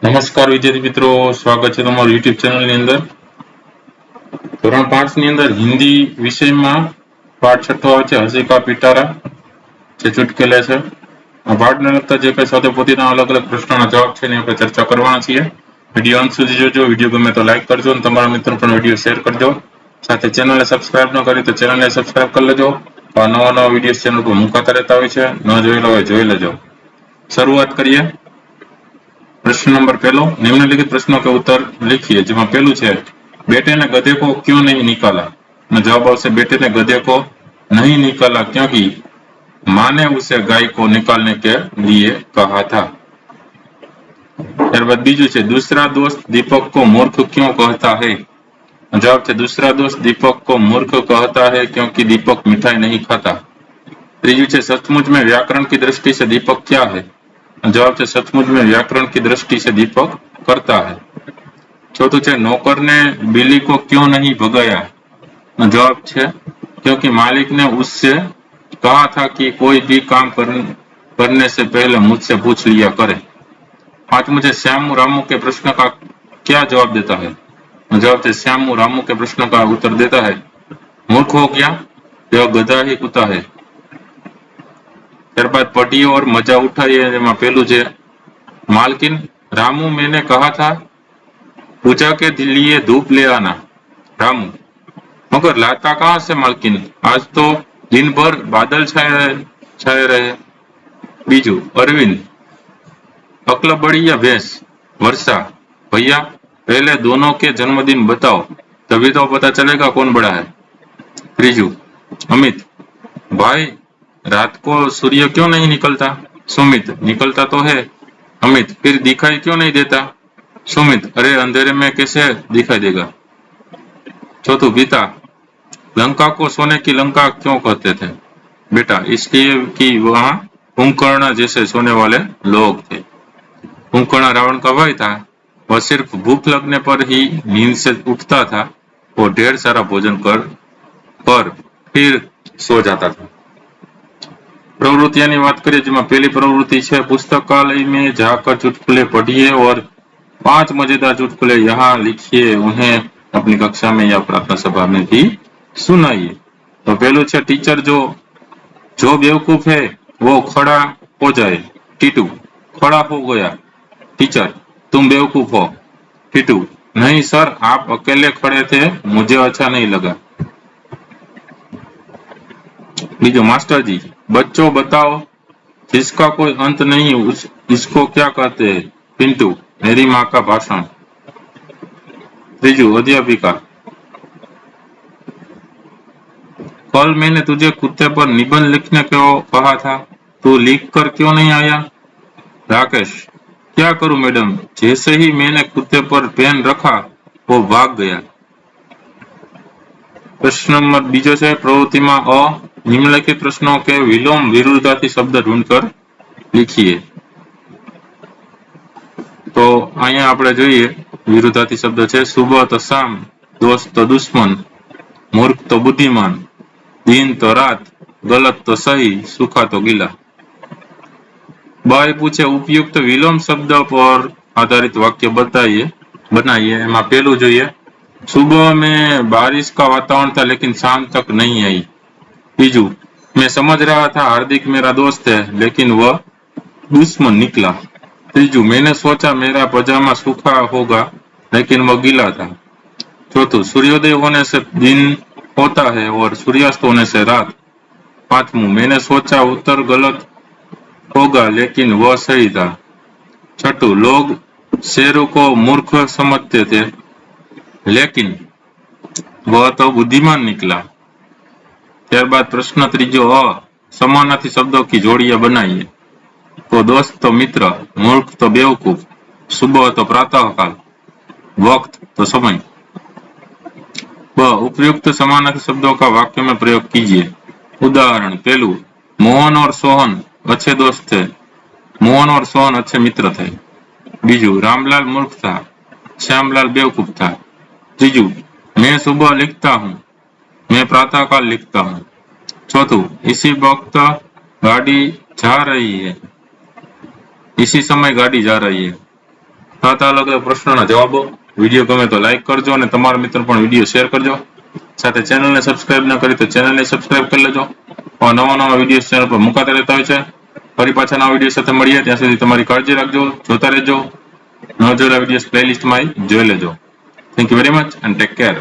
નમસ્કાર વિદ્યાર્થી મિત્રો, સ્વાગત છે તમારું યુટ્યુબ ચેનલની અંદર. ધોરણ 5 ની અંદર હિન્દી વિષયમાં પાઠ 6 આવે છે હસી કા પિટારા, જે ચુટકુલે છે. આ પાઠને લગતા જે કંઈ સ્વાધ્યાયપોથીના અલગ અલગ પ્રશ્નોના જવાબ છે એની આપણે ચર્ચા કરવાના છીએ. વિડીયો અંત સુધી જોજો. વિડીયો ગમે તો લાઈક કરજો અને તમારા મિત્રો પણ વિડીયો શેર કરજો. સાથે ચેનલને સબસ્ક્રાઇબ ન કરી તો ચેનલને સબસ્ક્રાઇબ કરી લેજો. નવા વિડીયો ચેનલ પર મુકાતા રહેતા હોય છે, ન જોયેલા હોય જોઈ લેજો. શરૂઆત કરીએ. प्रश्न नंबर पहलो, निम्नलिखित प्रश्नों के उत्तर लिखिए. जिसमें पहलू है बेटे ने गधे को क्यों नहीं निकाला. जवाब आवश्य बेटे ने गधे को नहीं निकाला क्योंकि माँ ने उसे गाय को निकालने के लिए कहा था. ત્યારબાદ બીજું છે दूसरा दोस्त दीपक को मूर्ख क्यों कहता है. जवाब है दूसरा दोस्त दीपक को मूर्ख कहता है क्योंकि दीपक मिठाई नहीं खाता. ત્રીજું છે सचमुच में व्याकरण की दृष्टि से दीपक क्या है. जवाब है सचमुच में व्याकरण की दृष्टि से दीपक करता है. चौथुं है नौकर ने बिल्ली को क्यों नहीं भगाया. जवाब है क्योंकि मालिक ने उससे कहा था कि कोई भी काम करने से पहले मुझसे पूछ लिया करे. पांचवें है श्यामू रामू के प्रश्न का क्या जवाब देता है. जवाब है श्यामू रामू के प्रश्न का उत्तर देता है मूर्ख हो गया, यह गधा ही कुत्ता है. ત્યારબાદ પઢીએ और मजा उठाइए. જેમાં પહેલું છે मालकिन रामू मैंने कहा था पूजा के लिए धूप ले आना. रामू मगर लाता कहाँ से मालकिन, आज तो दिन भर बादल छाए रहे. बीजू अरविंद अकल बड़ी या भैंस. वर्षा भैया पहले दोनों के जन्मदिन बताओ तभी तो पता चलेगा कौन बड़ा है. त्रीजू अमित भाई रात को सूर्य क्यों नहीं निकलता. सुमित निकलता तो है. अमित फिर दिखाई क्यों नहीं देता. सुमित अरे अंधेरे में कैसे दिखाई देगा. चौथू पिता लंका को सोने की लंका क्यों कहते थे. बेटा इसलिए कि वहां कुंभकर्ण जैसे सोने वाले लोग थे. कुंभकर्ण रावण का भाई था. वह सिर्फ भूख लगने पर ही नींद से उठता था. वो ढेर सारा भोजन कर फिर सो जाता था. प्रवृत्तियों की बात करिए जिसमें पहली प्रवृत्ति है पुस्तकालय में जाकर चुटकुले पढ़िए और 5 मजेदार चुटकुले यहाँ लिखिए, उन्हें अपनी कक्षा में या प्रार्थना सभा में भी सुनाइए. तो पहलू है टीचर जो बेवकूफ है वो खड़ा हो जाए. टीटू खड़ा हो गया. टीचर तुम बेवकूफ हो. टीटू नहीं सर आप अकेले खड़े थे, मुझे अच्छा नहीं लगा. बीजो मास्टर जी बच्चों बताओ जिसका कोई अंत नहीं इसको क्या कहते हैं. पिंटू मेरी माँ का भाषण. त्रीजू अध्यापिका कल मैंने तुझे कुत्ते पर निबंध लिखने को कहा था, तू लिख कर क्यों नहीं आया. राकेश क्या करूं मैडम, जैसे ही मैंने कुत्ते पर पेन रखा वो भाग गया. प्रश्न नंबर बीजो है प्रवृत्ति में अ निम्नलिखित प्रश्नों के विलोम विरुद्धार्थी शब्द ढूंढकर लिखिए. तो अहींया आपणे जोईए विरुद्धार्थी शब्द है सुबह तो शाम, दोस्त तो दुश्मन, मूर्ख तो बुद्धिमान, दिन तो रात, गलत तो सही, सूखा तो गीला. बाई पूछे उपयुक्त विलोम शब्द पर आधारित वाक्य बनाइए. एमां पहेलुं जोईए सुबह में बारिश का वातावरण था लेकिन शाम तक नहीं आई. बीजू मैं समझ रहा था हार्दिक मेरा दोस्त है लेकिन वह दुश्मन निकला. तीजू मैंने सोचा मेरा पजामा सूखा होगा लेकिन वह गीला था. चौथू सूर्योदय होने से दिन होता है और सूर्यास्त होने से रात. पांचवू मैंने सोचा उत्तर गलत होगा लेकिन वह सही था. छठू लोग शेरों को मूर्ख समझते थे लेकिन वह तो बुद्धिमान निकला. ત્યારબાદ પ્રશ્ન ત્રીજો અ સમાનાર્થી શબ્દો की जोड़ियां बनाइए. तो दोस्त तो मित्र, मूर्ख तो बेवकूफ, सुबह तो प्रातःकाल, वक्त तो समय. ब उपयुक्त समानार्थी शब्दों का वाक्य में प्रयोग कीजिए. उदाहरण पहलू मोहन और सोहन अच्छे दोस्त थे, मोहन और सोहन अच्छे मित्र थे. बीजू रामलाल मूर्ख था, श्यामलाल बेवकूफ था. तीजू मैं सुबह लिखता हूँ, मैं प्रातःकाल लिखता हूँ. चौथू इसी वक्त गाड़ी जा रही है, इसी समय गाड़ी जा रही है. હતા અલગ અલગ પ્રશ્નોના જવાબો. વિડીયો ગમે તો લાઈક કરજો અને તમારા મિત્રો પણ વિડીયો શેર કરજો. સાથે ચેનલને સબસ્ક્રાઇબ ન કરી તો ચેનલને સબસ્ક્રાઇબ કરી લેજો. નવા વિડીયો ચેનલ પર મુકાતા રહેતા હોય છે. ફરી પાછા નવા વિડીયો સાથે મળીએ. ત્યાં સુધી તમારી કાળજી રાખજો, જોતા રહેજો. ન જોયેલા વિડીયો પ્લેલિસ્ટમાં જોઈ લેજો. Thank you very much and take care.